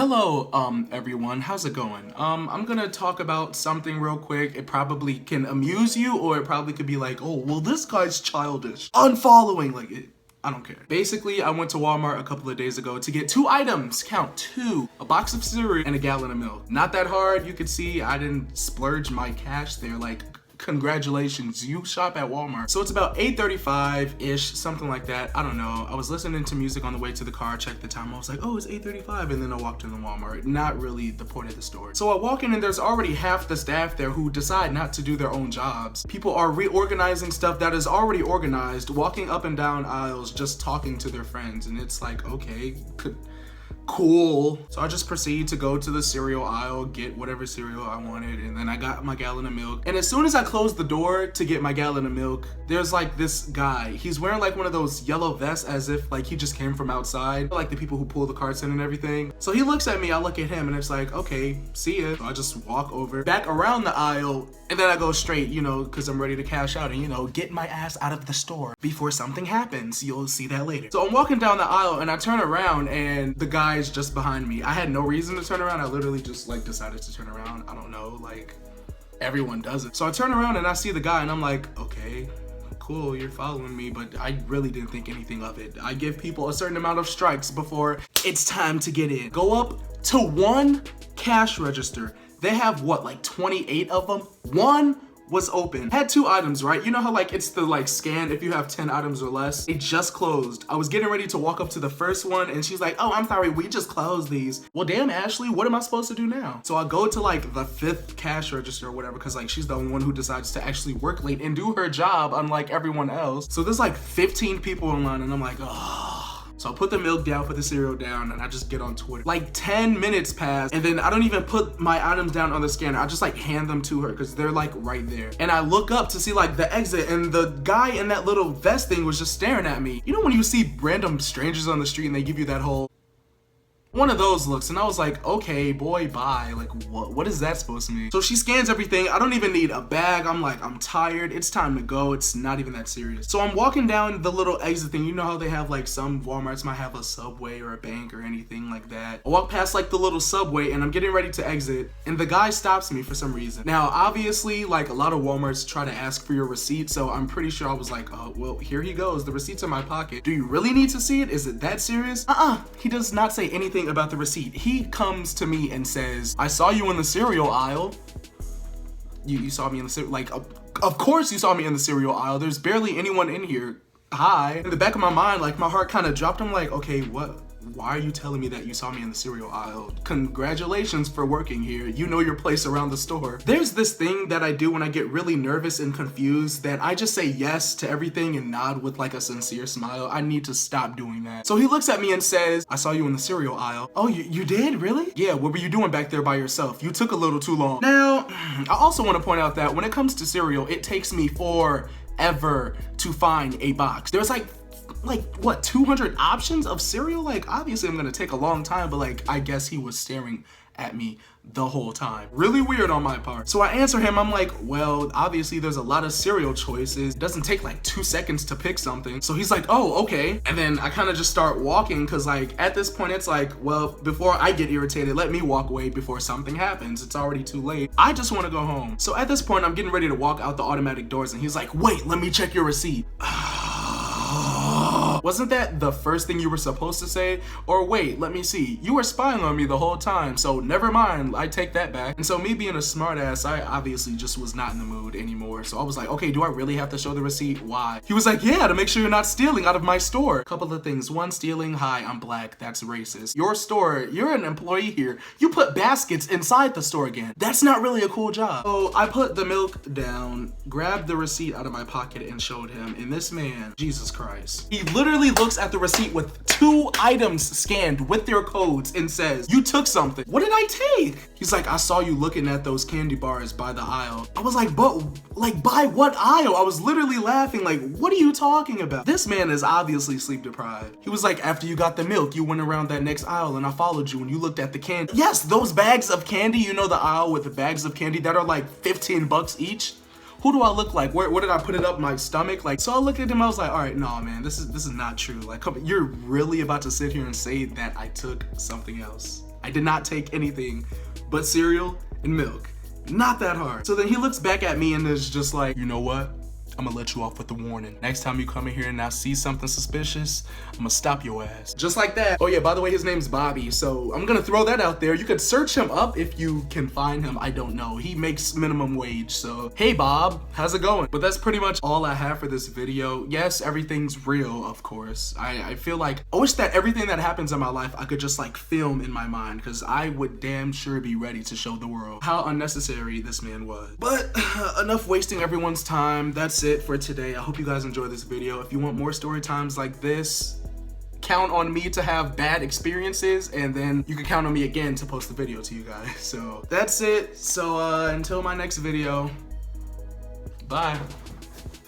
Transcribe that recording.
Hello, everyone. How's it going? I'm gonna talk about something real quick. It probably can amuse you, or it probably could be like, oh, well, this guy's childish. Unfollowing, like, I don't care. Basically, I went to Walmart a couple of days ago to get 2 items. Count 2. A box of cereal and a gallon of milk. Not that hard. You could see I didn't splurge my cash there. Like, congratulations, you shop at Walmart. So it's about 8:35-ish, something like that. I don't know. I was listening to music on the way to the car, checked the time. I was like, oh, it's 8:35, and then I walked in the Walmart. Not really the point of the story. So I walk in and there's already half the staff there who decide not to do their own jobs. People are reorganizing stuff that is already organized, walking up and down aisles, just talking to their friends. And it's like, okay, cool. So I just proceed to go to the cereal aisle, get whatever cereal I wanted, and then I got my gallon of milk. And as soon as I closed the door to get my gallon of milk, there's like this guy. He's wearing like one of those yellow vests as if like he just came from outside, like the people who pull the carts in and everything. So he looks at me, I look at him, and it's like, okay, see ya. So I just walk over, back around the aisle, and then I go straight, you know, because I'm ready to cash out and, you know, get my ass out of the store before something happens. You'll see that later. So I'm walking down the aisle and I turn around and the guy's just behind me. I had no reason to turn around. I literally just like decided to turn around. I don't know, like everyone does it. So I turn around and I see the guy and I'm like, okay, cool, you're following me, but I really didn't think anything of it. I give people a certain amount of strikes before it's time to get in. Go up to one cash register. They have what, like 28 of them? One was open. Had 2 items, right? You know how like it's the like scan if you have 10 items or less? It just closed. I was getting ready to walk up to the first one and she's like, oh, I'm sorry, we just closed these. Well, damn, Ashley, what am I supposed to do now? So I go to like the 5th cash register or whatever, because like she's the only one who decides to actually work late and do her job unlike everyone else. So there's like 15 people in line and I'm like, oh. So I put the milk down, put the cereal down, and I just get on Twitter. Like 10 minutes pass, and then I don't even put my items down on the scanner. I just like hand them to her because they're like right there. And I look up to see like the exit, and the guy in that little vest thing was just staring at me. You know when you see random strangers on the street and they give you that whole one of those looks, and I was like, okay, boy, bye. Like, what is that supposed to mean? So she scans everything. I don't even need a bag. I'm like, I'm tired. It's time to go. It's not even that serious. So I'm walking down the little exit thing. You know how they have like some Walmarts might have a Subway or a bank or anything like that. I walk past like the little Subway and I'm getting ready to exit, and the guy stops me for some reason. Now, obviously, like a lot of Walmarts try to ask for your receipt, so I'm pretty sure I was like, oh, well, here he goes. The receipt's in my pocket. Do you really need to see it? Is it that serious? He does not say anything about the receipt. He comes to me and says, I saw you in the cereal aisle. You saw me in the cereal, like, of course you saw me in the cereal aisle. There's barely anyone in here. Hi. In the back of my mind, like my heart kind of dropped. I'm like, okay, why are you telling me that you saw me in the cereal aisle? Congratulations for working here. You know your place around the store. There's this thing that I do when I get really nervous and confused that I just say yes to everything and nod with like a sincere smile. I need to stop doing that. So he looks at me and says, I saw you in the cereal aisle. Oh, you did? Really? Yeah, what were you doing back there by yourself? You took a little too long. Now, I also want to point out that when it comes to cereal, it takes me forever to find a box. There's like what, 200 options of cereal? Like obviously I'm gonna take a long time, but like I guess he was staring at me the whole time. Really weird on my part. So I answer him, I'm like, well, obviously there's a lot of cereal choices. It doesn't take like 2 seconds to pick something. So he's like, oh, okay. And then I kind of just start walking because like at this point it's like, well, before I get irritated, let me walk away before something happens. It's already too late. I just want to go home. So at this point I'm getting ready to walk out the automatic doors and he's like, wait, let me check your receipt. Wasn't that the first thing you were supposed to say? Or wait, let me see. You were spying on me the whole time, so never mind, I take that back. And so me being a smartass, I obviously just was not in the mood anymore. So I was like, okay, do I really have to show the receipt? Why? He was like, yeah, to make sure you're not stealing out of my store. Couple of things. One, stealing. Hi, I'm black. That's racist. Your store, you're an employee here. You put baskets inside the store again. That's not really a cool job. So I put the milk down, grabbed the receipt out of my pocket and showed him. And this man, Jesus Christ, he literally looks at the receipt with 2 items scanned with their codes and says, you took something. What did I take? He's like, I saw you looking at those candy bars by the aisle. I was like, but like by what aisle? I was literally laughing like, what are you talking about? This man is obviously sleep deprived. He was like, after you got the milk, you went around that next aisle and I followed you and you looked at the candy. Yes, those bags of candy, you know the aisle with the bags of candy that are like 15 bucks each? Who do I look like? Where did I put it up my stomach? Like, so I looked at him, I was like, all right, no, man, this is not true. Like, come, you're really about to sit here and say that I took something else? I did not take anything but cereal and milk. Not that hard. So then he looks back at me and is just like, you know what? I'm gonna let you off with a warning. Next time you come in here and I see something suspicious, I'm gonna stop your ass. Just like that. Oh yeah, by the way, his name's Bobby, so I'm gonna throw that out there. You could search him up if you can find him. I don't know. He makes minimum wage, so hey Bob, how's it going? But that's pretty much all I have for this video. Yes, everything's real, of course. I feel like, I wish that everything that happens in my life I could just like film in my mind, because I would damn sure be ready to show the world how unnecessary this man was. But enough wasting everyone's time. That's it for today. I hope you guys enjoyed this video. If you want more story times like this, count on me to have bad experiences, and then you can count on me again to post the video to you guys. So that's it. So until my next video, bye.